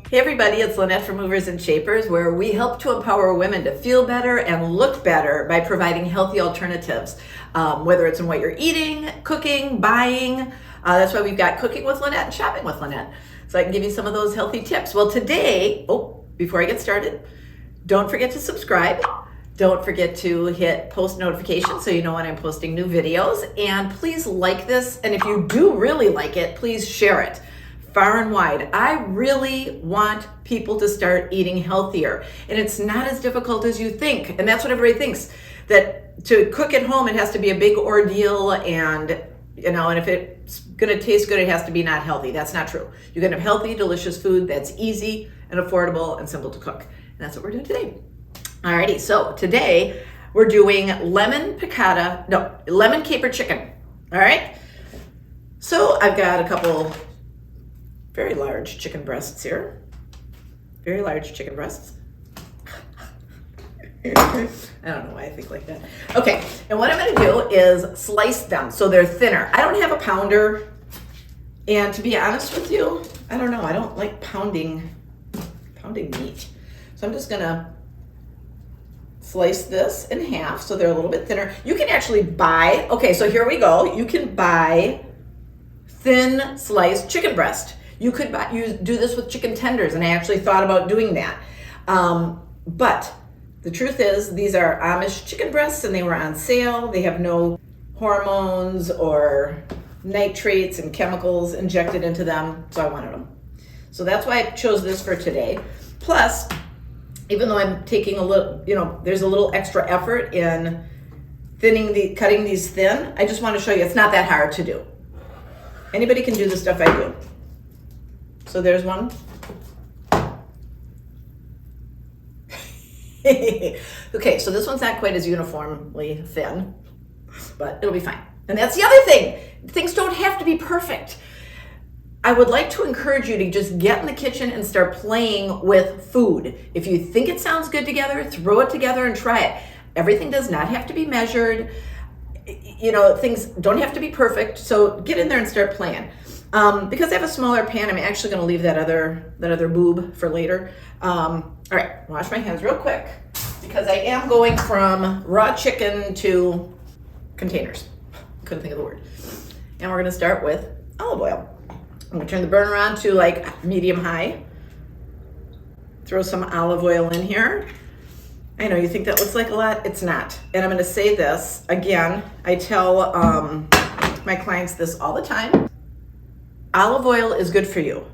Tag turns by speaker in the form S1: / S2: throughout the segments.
S1: Hey everybody, it's Lynette from Movers and Shapers, where we help to empower women to feel better and look better by providing healthy alternatives, whether it's in what you're eating, cooking, buying. That's why we've got Cooking with Lynette and Shopping with Lynette, so I can give you some of those healthy tips. Well, today, before I get started, don't forget to subscribe. Don't forget to hit post notifications so you know when I'm posting new videos. And please like this. And if you do really like it, please share it far and wide. I really want people to start eating healthier. And it's not as difficult as you think. And that's what everybody thinks, that to cook at home, it has to be a big ordeal. And and if it's gonna taste good, it has to be not healthy. That's not true. You can have healthy, delicious food that's easy and affordable and simple to cook. And that's what we're doing today. Alrighty, so today we're doing lemon caper chicken. All right. So I've got a couple very large chicken breasts here. Very large chicken breasts. I don't know why I think like that. Okay, and what I'm gonna do is slice them so they're thinner. I don't have a pounder, and to be honest with you, I don't know, I don't like pounding meat. So I'm just gonna slice this in half so they're a little bit thinner. You can actually buy, okay, so here we go. You can buy thin sliced chicken breast. You could do this with chicken tenders, and I actually thought about doing that. But the truth is, these are Amish chicken breasts, and they were on sale. They have no hormones or nitrates and chemicals injected into them, so I wanted them. So that's why I chose this for today. Plus, even though I'm taking a little, there's a little extra effort in cutting these thin, I just want to show you it's not that hard to do. Anybody can do the stuff I do. So there's one. Okay, so this one's not quite as uniformly thin, but it'll be fine. And that's the other thing. Things don't have to be perfect. I would like to encourage you to just get in the kitchen and start playing with food. If you think it sounds good together, throw it together and try it. Everything does not have to be measured. Things don't have to be perfect. So get in there and start playing. Because I have a smaller pan, I'm actually going to leave that other boob for later. All right, wash my hands real quick because I am going from raw chicken to containers. Couldn't think of the word. And we're going to start with olive oil. I'm going to turn the burner on to like medium high. Throw some olive oil in here. I know you think that looks like a lot. It's not. And I'm going to say this again. I tell my clients this all the time. Olive oil is good for you.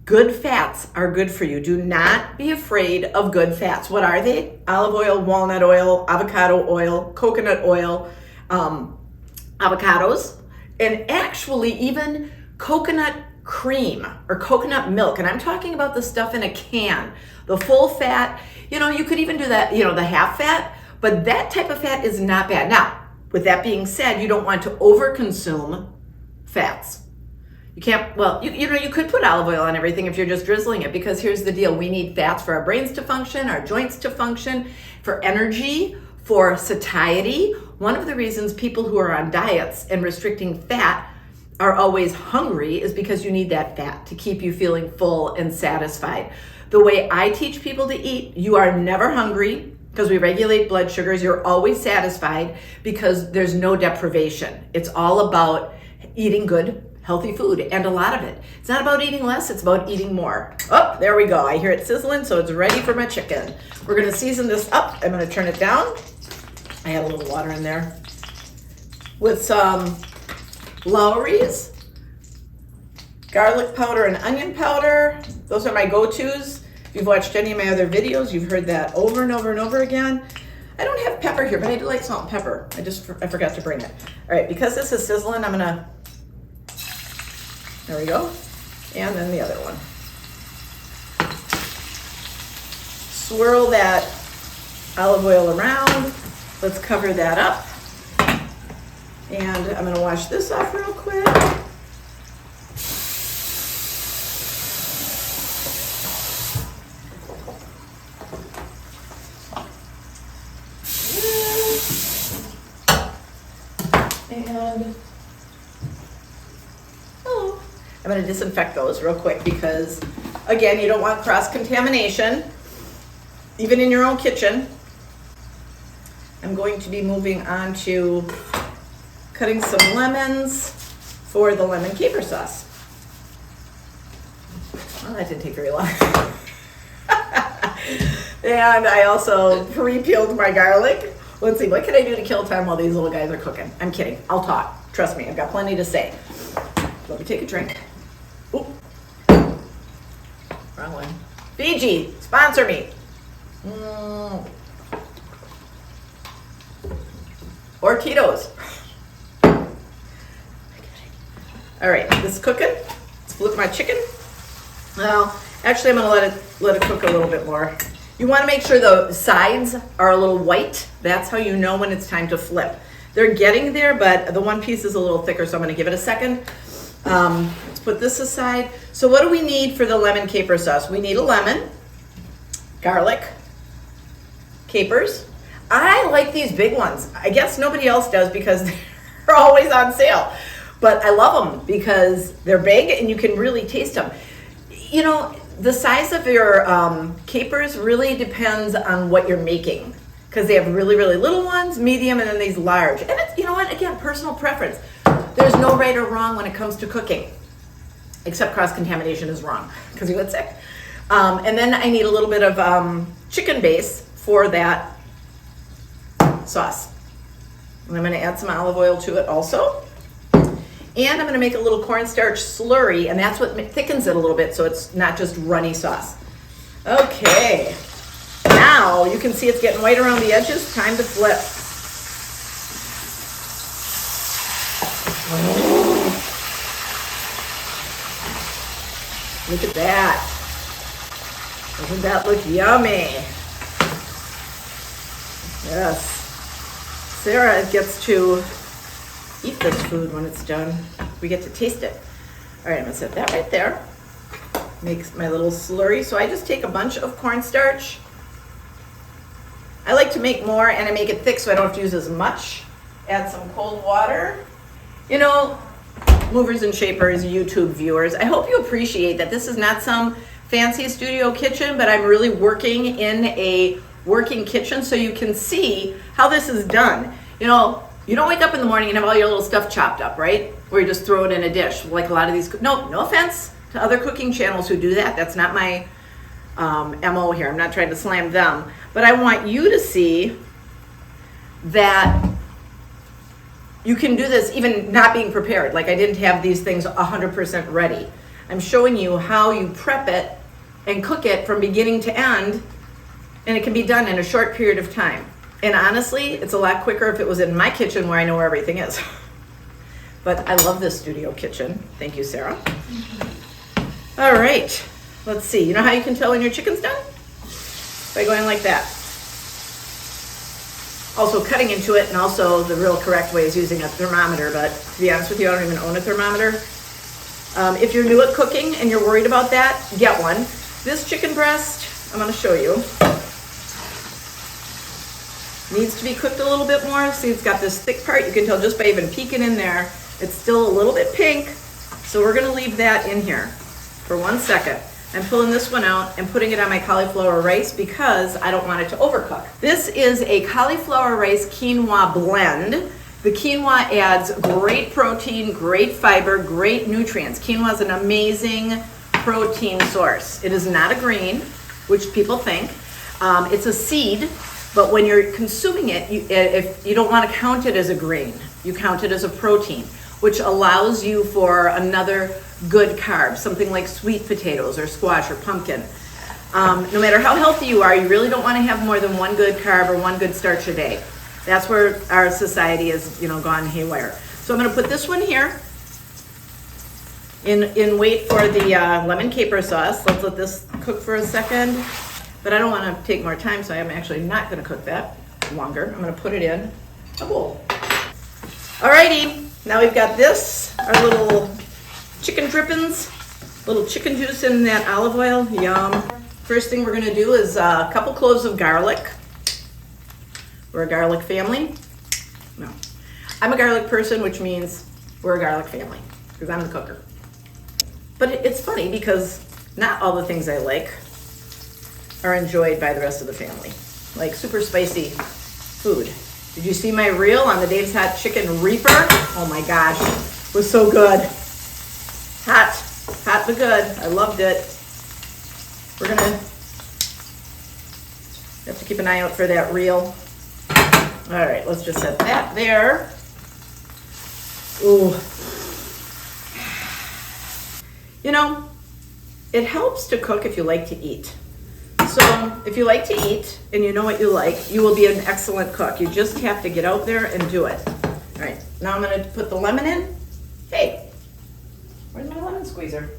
S1: Good fats are good for you. Do not be afraid of good fats. What are they? Olive oil, walnut oil, avocado oil, coconut oil, avocados, and actually even coconut cream or coconut milk. And I'm talking about the stuff in a can. The full fat, you could even do that, the half fat, but that type of fat is not bad. Now, with that being said, you don't want to overconsume fats. You can't, you could put olive oil on everything if you're just drizzling it, because here's the deal. We need fats for our brains to function, our joints to function, for energy, for satiety. One of the reasons people who are on diets and restricting fat are always hungry is because you need that fat to keep you feeling full and satisfied. The way I teach people to eat, you are never hungry because we regulate blood sugars. You're always satisfied because there's no deprivation. It's all about eating good, healthy food, and a lot of it. It's not about eating less, it's about eating more. Oh, there we go. I hear it sizzling, so it's ready for my chicken. We're gonna season this up. I'm gonna turn it down. I had a little water in there. With some Lawry's, garlic powder and onion powder. Those are my go-tos. If you've watched any of my other videos, you've heard that over and over and over again. I don't have pepper here, but I do like salt and pepper. I forgot to bring it. All right, because this is sizzling, there we go. And then the other one. Swirl that olive oil around. Let's cover that up. And I'm going to wash this off real quick. And I'm going to disinfect those real quick because Again, you don't want cross-contamination, even in your own kitchen. I'm going to be moving on to cutting some lemons for the lemon caper sauce. Well, that didn't take very long. And I also pre-peeled my garlic. Let's see, what can I do to kill time while these little guys are cooking? I'm kidding. I'll talk. Trust me, I've got plenty to say. Let me take a drink. Oop. Wrong one. Fiji, sponsor me. Or Tito's. All right, this is cooking. Let's flip my chicken. Well, actually, I'm gonna let it cook a little bit more. You want to make sure the sides are a little white. That's how you know when it's time to flip. They're getting there, but the one piece is a little thicker, so I'm going to give it a second. Let's put this aside. So what do we need for the lemon caper sauce? We need a lemon, garlic, capers. I like these big ones. I guess nobody else does because they're always on sale. But I love them because they're big and you can really taste them. You know, the size of your capers really depends on what you're making, because they have really, really little ones, medium, and then these large. And it's, you know what, again, personal preference. There's no right or wrong when it comes to cooking, except cross-contamination is wrong, because you get sick. And then I need a little bit of chicken base for that sauce. And I'm going to add some olive oil to it also. And I'm going to make a little cornstarch slurry, and that's what thickens it a little bit so it's not just runny sauce. Okay, now you can see it's getting white around the edges. Time to flip. Oh. Look at that. Doesn't that look yummy? Yes. Sarah gets to eat this food when it's done. We get to taste it. All right, I'm gonna set that right there. Makes my little slurry. So I just take a bunch of cornstarch. I like to make more and I make it thick so I don't have to use as much. Add some cold water. You know, movers and shapers, YouTube viewers, I hope you appreciate that this is not some fancy studio kitchen, but I'm really working in a working kitchen so you can see how this is done. You know, you don't wake up in the morning and have all your little stuff chopped up, right? Or you just throw it in a dish, like a lot of these. No offense to other cooking channels who do that. That's not my MO here. I'm not trying to slam them. But I want you to see that you can do this even not being prepared. Like I didn't have these things 100% ready. I'm showing you how you prep it and cook it from beginning to end, and it can be done in a short period of time. And honestly, it's a lot quicker if it was in my kitchen where I know where everything is. But I love this studio kitchen. Thank you, Sarah. All right, let's see. You know how you can tell when your chicken's done? By going like that. Also cutting into it, and also the real correct way is using a thermometer, but to be honest with you, I don't even own a thermometer. If you're new at cooking and you're worried about that, get one. This chicken breast, I'm gonna show you. Needs to be cooked a little bit more. See, it's got this thick part. You can tell just by even peeking in there. It's still a little bit pink. So we're gonna leave that in here for 1 second. I'm pulling this one out and putting it on my cauliflower rice because I don't want it to overcook. This is a cauliflower rice quinoa blend. The quinoa adds great protein, great fiber, great nutrients. Quinoa is an amazing protein source. It is not a grain, which people think. It's a seed. But when you're consuming it, if you don't want to count it as a grain, you count it as a protein, which allows you for another good carb, something like sweet potatoes or squash or pumpkin. No matter how healthy you are, you really don't want to have more than one good carb or one good starch a day. That's where our society has, gone haywire. So I'm going to put this one here in wait for the lemon caper sauce. Let's let this cook for a second. But I don't want to take more time, so I'm actually not going to cook that longer. I'm going to put it in a bowl. Alrighty, now we've got this, our little chicken drippings, little chicken juice in that olive oil. Yum. First thing we're going to do is a couple cloves of garlic. We're a garlic family. No, I'm a garlic person, which means we're a garlic family because I'm the cooker. But it's funny because not all the things I like are enjoyed by the rest of the family. Like super spicy food. Did you see my reel on the Dave's Hot Chicken Reaper? Oh my gosh, it was so good. Hot but good. I loved it. We're gonna have to keep an eye out for that reel. All right, let's just set that there. Ooh. You know, it helps to cook if you like to eat. So if you like to eat and you know what you like, you will be an excellent cook. You just have to get out there and do it. All right, now I'm gonna put the lemon in. Hey, where's my lemon squeezer?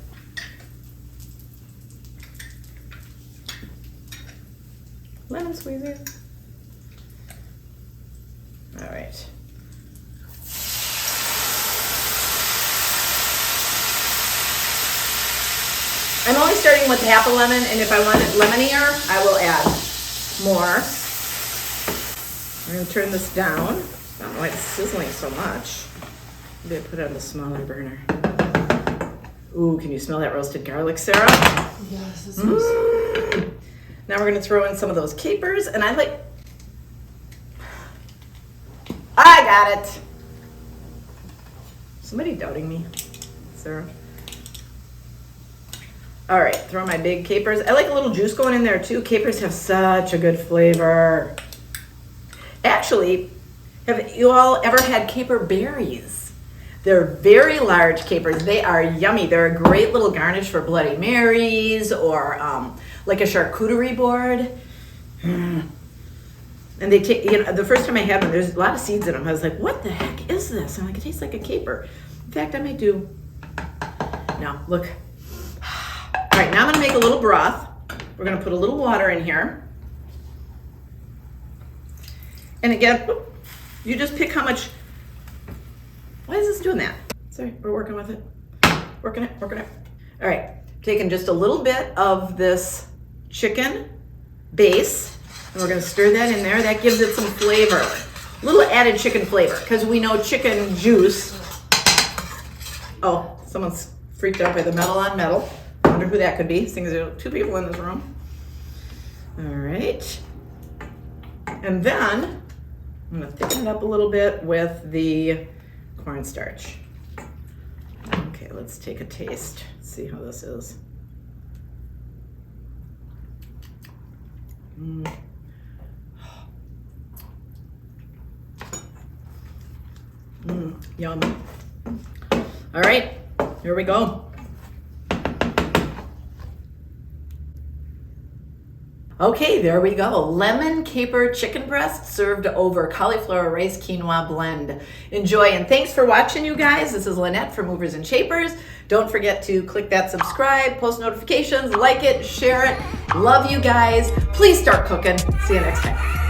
S1: Lemon squeezer. All right. I'm only starting with half a lemon, and if I want it lemonier, I will add more. I'm gonna turn this down. I don't know why it's sizzling so much. Maybe I put it on the smaller burner. Ooh, can you smell that roasted garlic, Sarah?
S2: Yes, it smells.
S1: Now we're gonna throw in some of those capers, and I got it. Somebody doubting me, Sarah. All right, throw my big capers. I like a little juice going in there too. Capers have such a good flavor. Actually, have you all ever had caper berries? They're very large capers. They are yummy. They're a great little garnish for Bloody Marys or like a charcuterie board. And they take, you know, the first time I had them, there's a lot of seeds in them. I was like, what the heck is this? I'm like, it tastes like a caper. In fact, I may do. Now, look. All right, now I'm gonna make a little broth. We're gonna put a little water in here. And again, you just pick how much. Why is this doing that? Sorry, we're working with it. Working it. All right, taking just a little bit of this chicken base, and we're gonna stir that in there. That gives it some flavor, a little added chicken flavor, because we know chicken juice. Oh, someone's freaked out by the metal on metal. I wonder who that could be, seeing as there are two people in this room. All right. And then I'm gonna thicken it up a little bit with the cornstarch. Okay, let's take a taste. See how this is. Yum. All right, here we go. Okay, there we go. Lemon caper chicken breast served over cauliflower rice quinoa blend. Enjoy, and thanks for watching, you guys. This is Lynette from Movers and Shapers. Don't forget to click that subscribe, post notifications, like it, share it. Love you guys. Please start cooking. See you next time.